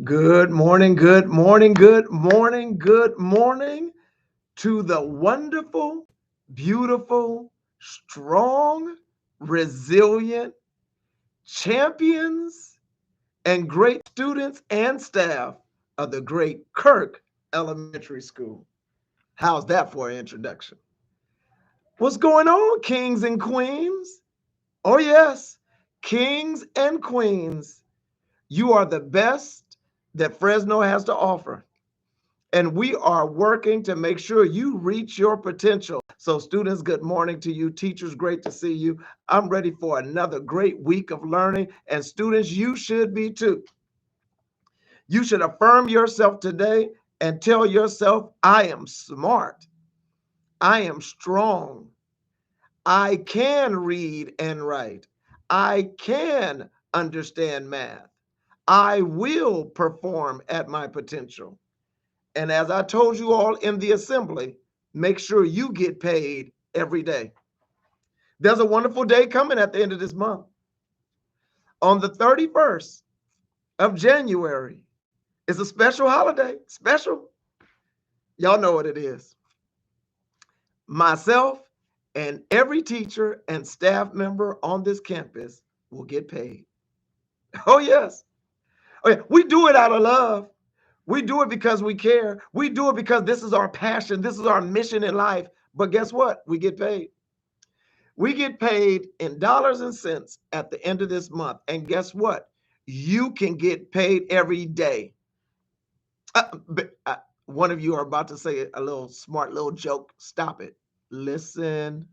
Good morning, good morning, good morning, good morning to the wonderful, beautiful, strong, resilient champions and great students and staff of the great Kirk Elementary School. How's that for an introduction? What's going on, kings and queens? Oh, yes, kings and queens. You are the best that Fresno has to offer. And we are working to make sure you reach your potential. So, students, good morning to you. Teachers, great to see you. I'm ready for another great week of learning. And, students, you should be too. You should affirm yourself today and tell yourself, I am smart. I am strong. I can read and write. I can understand math. I will perform at my potential. And as I told you all in the assembly, make sure you get paid every day. There's a wonderful day coming at the end of this month. On the 31st of January is a special holiday. Special. Y'all know what it is. Myself and every teacher and staff member on this campus will get paid. Oh, yes. Oh, yeah. We do it out of love. We do it because we care. We do it because this is our passion. This is our mission in life. But guess what? We get paid. We get paid in dollars and cents at the end of this month. And guess what? You can get paid every day. One of you are about to say a little smart little joke. Stop it. Listen.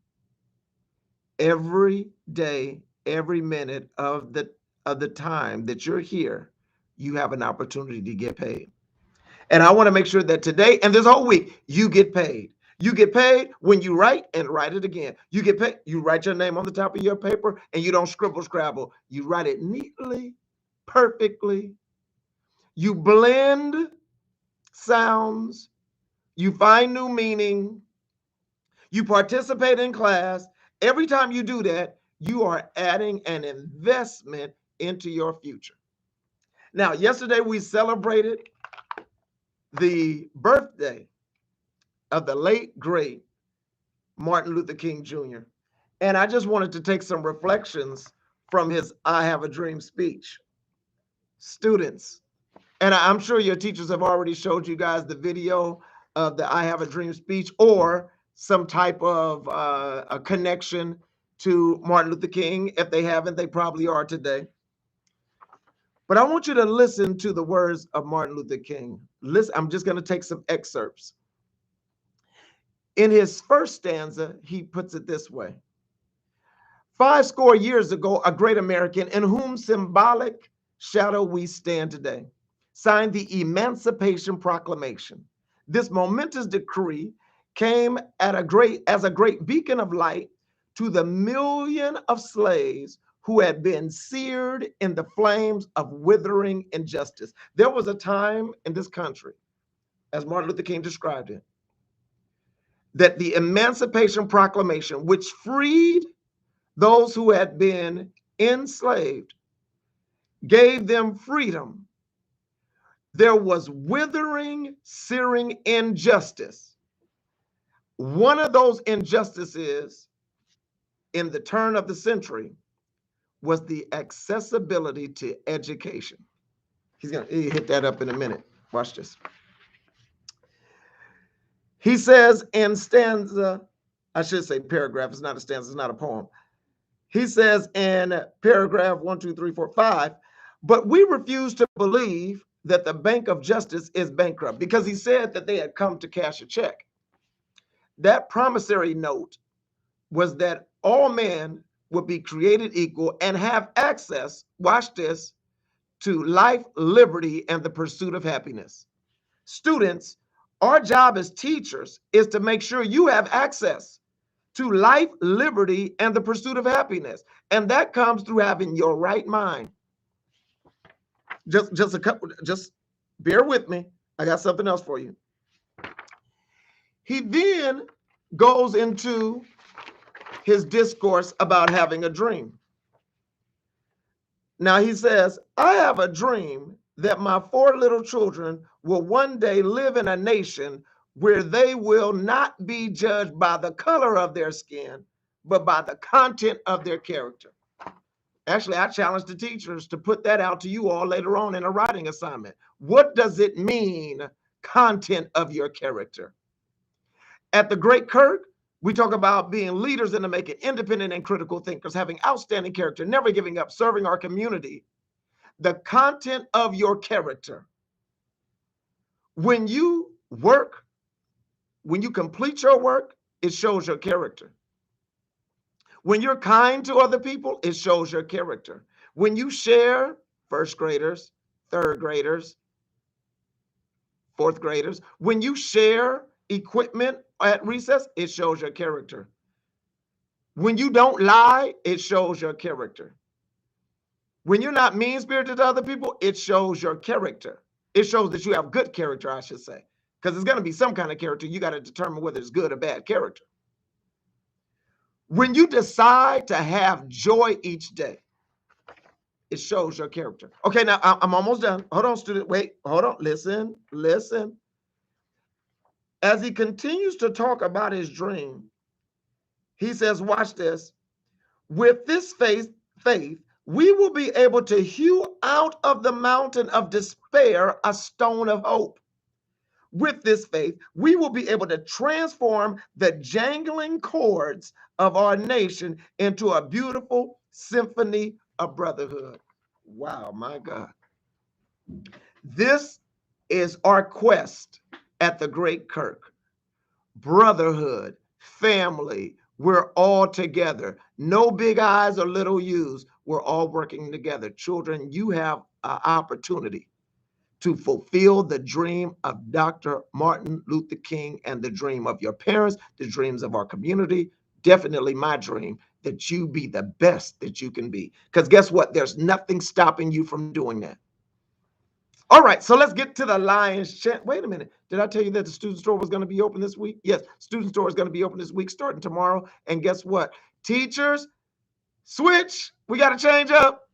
Every day, every minute of the time that you're here, you have an opportunity to get paid. And I want to make sure that today and this whole week, you get paid. You get paid when you write and write it again. You get paid, you write your name on the top of your paper and you don't scribble scrabble. You write it neatly, perfectly. You blend sounds, you find new meaning, you participate in class. Every time you do that, you are adding an investment into your future. Now, yesterday we celebrated the birthday of the late, great Martin Luther King Jr. And I just wanted to take some reflections from his I Have a Dream speech. Students, and I'm sure your teachers have already showed you guys the video of the I Have a Dream speech or some type of a connection to Martin Luther King. If they haven't, they probably are today. But I want you to listen to the words of Martin Luther King. Listen, I'm just going to take some excerpts. In his first stanza, he puts it this way: 50 years ago, a great American in whom symbolic shadow we stand today signed the Emancipation Proclamation. This momentous decree came as a great beacon of light to the million of slaves who had been seared in the flames of withering injustice. There was a time in this country, as Martin Luther King described it, that the Emancipation Proclamation, which freed those who had been enslaved, gave them freedom. There was withering, searing injustice. One of those injustices in the turn of the century was the accessibility to education. He's going to hit that up in a minute. Watch this. He says in stanza, I should say paragraph, it's not a stanza, it's not a poem. He says in paragraph 1, 2, 3, 4, 5, but we refuse to believe that the Bank of Justice is bankrupt, because he said that they had come to cash a check. That promissory note was that all men would be created equal and have access, watch this, to life, liberty, and the pursuit of happiness. Students, our job as teachers is to make sure you have access to life, liberty, and the pursuit of happiness. And that comes through having your right mind. Just bear with me. I got something else for you. He then goes into his discourse about having a dream. Now he says, I have a dream that my 4 little children will one day live in a nation where they will not be judged by the color of their skin, but by the content of their character. Actually, I challenge the teachers to put that out to you all later on in a writing assignment. What does it mean, content of your character? At the Great Kirk, we talk about being leaders in the making, independent and critical thinkers, having outstanding character, never giving up, serving our community. The content of your character. When you work, when you complete your work, it shows your character. When you're kind to other people, it shows your character. When you share, first graders, third graders, fourth graders, when you share equipment at recess, it shows your character. When you don't lie, it shows your character. When you're not mean-spirited to other people, it shows your character. It shows that you have good character, I should say, because there's going to be some kind of character. You got to determine whether it's good or bad character. When you decide to have joy each day, it shows your character. Okay, now I'm almost done. Hold on, student. Wait, hold on. Listen, listen. As he continues to talk about his dream, he says, watch this. With this faith, we will be able to hew out of the mountain of despair a stone of hope. With this faith, we will be able to transform the jangling chords of our nation into a beautiful symphony of brotherhood. Wow, my God. This is our quest at the Great Kirk. Brotherhood, family, we're all together. No big I's or little U's. We're all working together. Children, you have an opportunity to fulfill the dream of Dr. Martin Luther King and the dream of your parents, the dreams of our community, definitely my dream, that you be the best that you can be. Because guess what? There's nothing stopping you from doing that. All right, so let's get to the lion's chant. Wait a minute. Did I tell you that the student store was going to be open this week? Yes, student store is going to be open this week starting tomorrow. And guess what? Teachers, switch. We got to change up.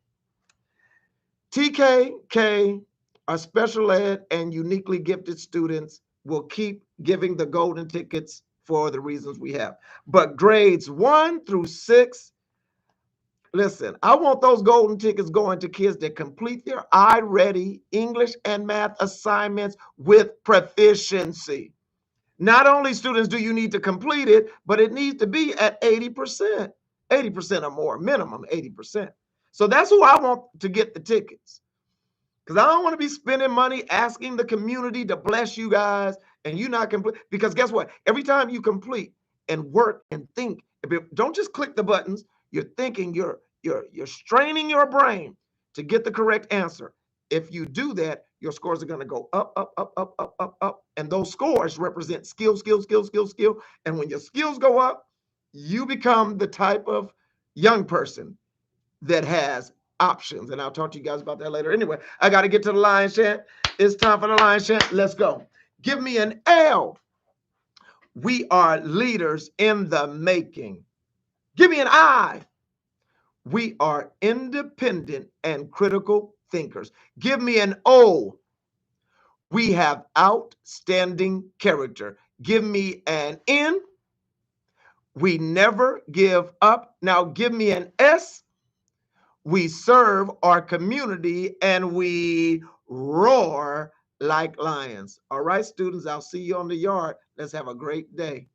TKK, our special ed and uniquely gifted students will keep giving the golden tickets for the reasons we have. But grades 1 through 6, listen, I want those golden tickets going to kids that complete their iReady English and math assignments with proficiency. Not only, students, do you need to complete it, but it needs to be at 80%. 80% or more, minimum 80%. So that's who I want to get the tickets. Because I don't want to be spending money asking the community to bless you guys and you not complete. Because guess what? Every time you complete and work and think, don't just click the buttons. You're thinking, you're straining your brain to get the correct answer. If you do that, your scores are going to go up, up, up, up, up, up, up. And those scores represent skill, skill, skill, skill, skill. And when your skills go up, you become the type of young person that has options. And I'll talk to you guys about that later. Anyway, I got to get to the lion chant. It's time for the lion chant. Let's go. Give me an L. We are leaders in the making. Give me an I. We are independent and critical thinkers. Give me an O. We have outstanding character. Give me an N. We never give up. Now give me an S. We serve our community and we roar like lions. All right, students, I'll see you on the yard. Let's have a great day.